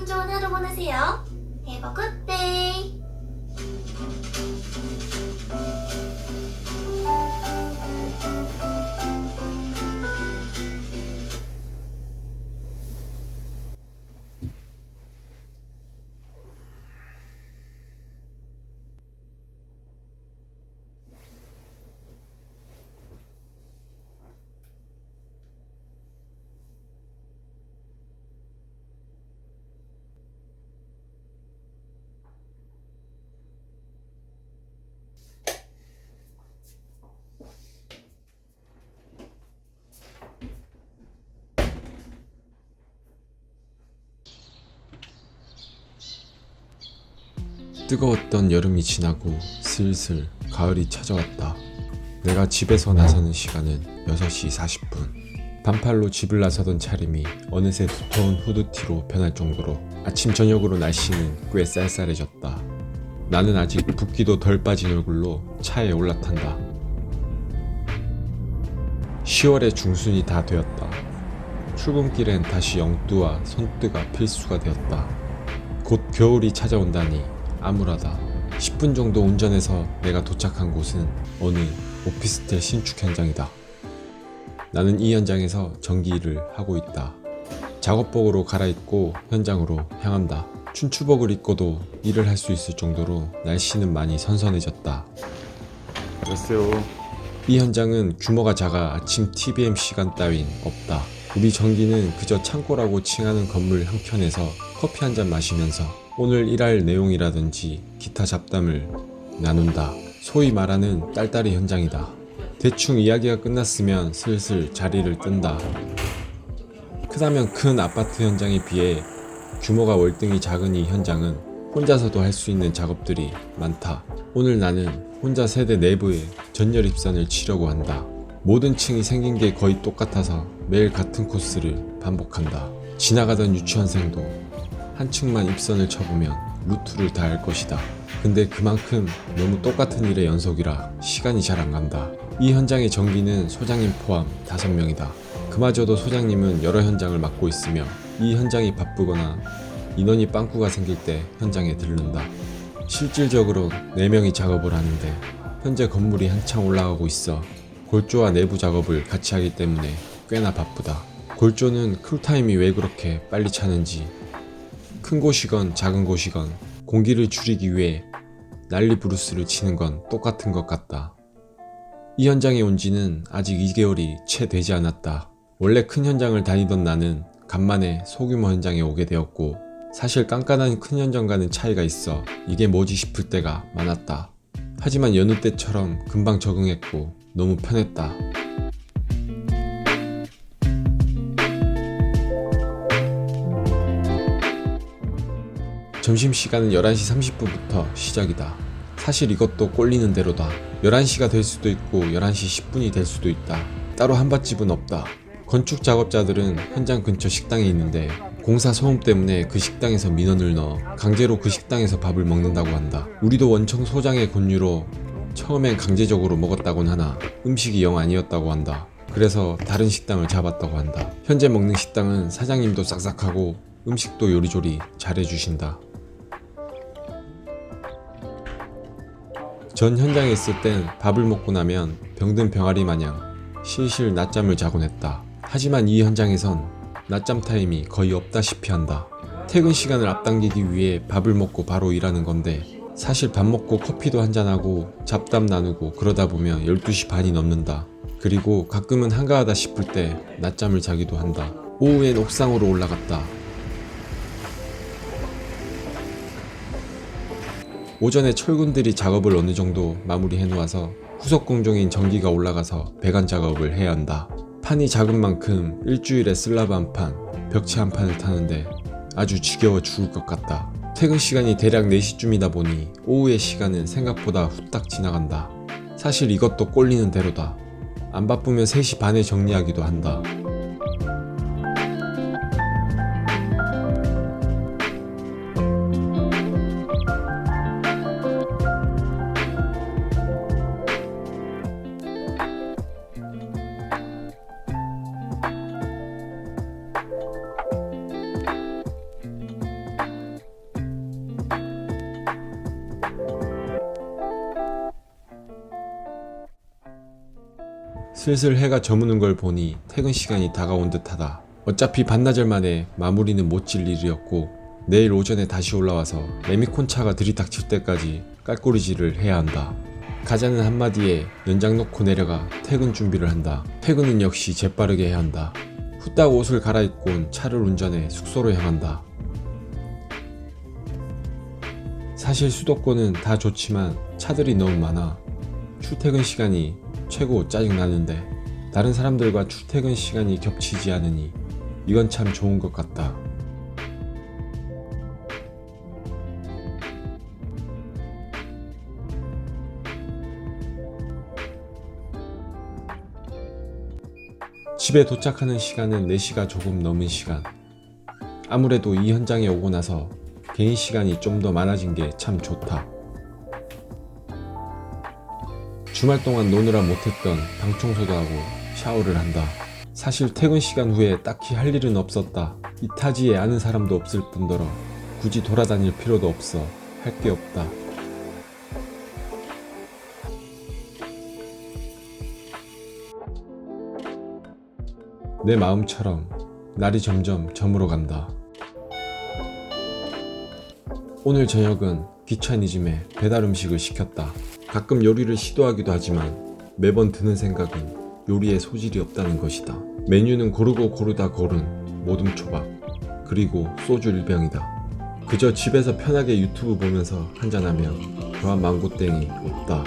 기분 좋은 하루 보내세요. Have a good day. 뜨거웠던 여름이 지나고 슬슬 가을이 찾아왔다. 내가 집에서 나서는 시간은 6시 40분. 반팔로 집을 나서던 차림이 어느새 두터운 후드티로 변할 정도로 아침 저녁으로 날씨는 꽤 쌀쌀해졌다. 나는 아직 붓기도 덜 빠진 얼굴로 차에 올라탄다. 10월의 중순이 다 되었다. 출근길엔 다시 영뚜와 손뜨가 필수가 되었다. 곧 겨울이 찾아온다니 암울하다. 10분 정도 운전해서 내가 도착한 곳은 어느 오피스텔 신축 현장이다. 나는 이 현장에서 전기 일을 하고 있다. 작업복으로 갈아입고 현장으로 향한다. 춘추복을 입고도 일을 할 수 있을 정도로 날씨는 많이 선선해졌다. 안녕하세요. 이 현장은 규모가 작아 아침 TBM 시간 따윈 없다. 우리 전기는 그저 창고라고 칭하는 건물 한켠에서 커피 한잔 마시면서 오늘 일할 내용이라든지 기타 잡담을 나눈다. 소위 말하는 딸딸이 현장이다. 대충 이야기가 끝났으면 슬슬 자리를 뜬다. 크다면 큰 아파트 현장에 비해 규모가 월등히 작은 이 현장은 혼자서도 할 수 있는 작업들이 많다. 오늘 나는 혼자 세대 내부에 전열 입선을 치려고 한다. 모든 층이 생긴 게 거의 똑같아서 매일 같은 코스를 반복한다. 지나가던 유치원생도 한 층만 입선을 쳐보면 루트를 다 알 것이다. 근데 그만큼 너무 똑같은 일의 연속이라 시간이 잘 안 간다. 이 현장의 전기는 소장님 포함 5명이다. 그마저도 소장님은 여러 현장을 맡고 있으며 이 현장이 바쁘거나 인원이 빵꾸가 생길 때 현장에 들른다. 실질적으로 4명이 작업을 하는데 현재 건물이 한창 올라가고 있어 골조와 내부 작업을 같이 하기 때문에 꽤나 바쁘다. 골조는 쿨타임이 왜 그렇게 빨리 차는지, 큰 곳이건 작은 곳이건 공기를 줄이기 위해 난리 부르스를 치는 건 똑같은 것 같다. 이 현장에 온 지는 아직 2개월이 채 되지 않았다. 원래 큰 현장을 다니던 나는 간만에 소규모 현장에 오게 되었고 사실 깐깐한 큰 현장과는 차이가 있어 이게 뭐지 싶을 때가 많았다. 하지만 여느 때처럼 금방 적응했고 너무 편했다. 점심시간은 11시 30분부터 시작이다. 사실 이것도 꼴리는 대로다. 11시가 될 수도 있고 11시 10분이 될 수도 있다. 따로 한밭집은 없다. 건축 작업자들은 현장 근처 식당에 있는데 공사 소음 때문에 그 식당에서 민원을 넣어 강제로 그 식당에서 밥을 먹는다고 한다. 우리도 원청 소장의 권유로 처음엔 강제적으로 먹었다곤 하나 음식이 영 아니었다고 한다. 그래서 다른 식당을 잡았다고 한다. 현재 먹는 식당은 사장님도 싹싹하고 음식도 요리조리 잘해주신다. 전 현장에 있을 땐 밥을 먹고 나면 병든 병아리 마냥 실실 낮잠을 자곤 했다. 하지만 이 현장에선 낮잠 타임이 거의 없다시피 한다. 퇴근 시간을 앞당기기 위해 밥을 먹고 바로 일하는 건데 사실 밥 먹고 커피도 한잔하고 잡담 나누고 그러다 보면 12시 반이 넘는다. 그리고 가끔은 한가하다 싶을 때 낮잠을 자기도 한다. 오후엔 옥상으로 올라갔다. 오전에 철군들이 작업을 어느 정도 마무리해 놓아서 후속 공정인 전기가 올라가서 배관 작업을 해야 한다. 판이 작은 만큼 일주일에 슬라브 한 판, 벽체 한 판을 타는데 아주 지겨워 죽을 것 같다. 퇴근 시간이 대략 4시쯤이다 보니 오후의 시간은 생각보다 후딱 지나간다. 사실 이것도 꼴리는 대로다. 안 바쁘면 3시 반에 정리하기도 한다. 슬슬 해가 저무는 걸 보니 퇴근 시간이 다가온 듯하다. 어차피 반나절 만에 마무리는 못 질 일이었고 내일 오전에 다시 올라와서 레미콘차가 들이닥칠 때까지 깔꼬리질을 해야 한다. 가자는 한마디에 연장 놓고 내려가 퇴근 준비를 한다. 퇴근은 역시 재빠르게 해야 한다. 후딱 옷을 갈아입고 온 차를 운전해 숙소로 향한다. 사실 수도권은 다 좋지만 차들이 너무 많아 출퇴근 시간이 최고 짜증나는데 다른 사람들과 출퇴근 시간이 겹치지 않으니 이건 참 좋은 것 같다. 집에 도착하는 시간은 4시가 조금 넘은 시간. 아무래도 이 현장에 오고 나서 개인 시간이 좀 더 많아진 게 참 좋다. 주말 동안 노느라 못했던 방 청소도 하고 샤워를 한다. 사실 퇴근 시간 후에 딱히 할 일은 없었다. 이 타지에 아는 사람도 없을 뿐더러 굳이 돌아다닐 필요도 없어 할 게 없다. 내 마음처럼 날이 점점 저물어 간다. 오늘 저녁은 귀차니즘에 배달 음식을 시켰다. 가끔 요리를 시도하기도 하지만 매번 드는 생각은 요리에 소질이 없다는 것이다. 메뉴는 고르고 고르다 고른 모둠초밥 그리고 소주 1병이다. 그저 집에서 편하게 유튜브 보면서 한잔하면 더한 망고땡이 없다.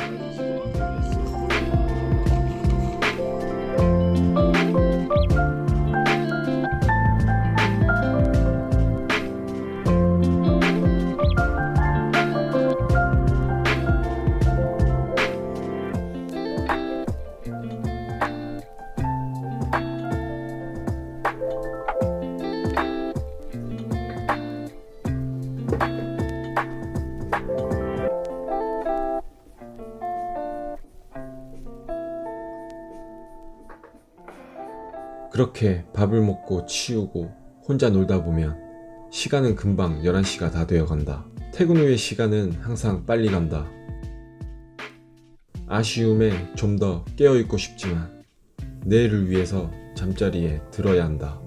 그렇게 밥을 먹고 치우고 혼자 놀다 보면 시간은 금방 11시가 다 되어 간다. 퇴근 후의 시간은 항상 빨리 간다. 아쉬움에 좀 더 깨어있고 싶지만 내일을 위해서 잠자리에 들어야 한다.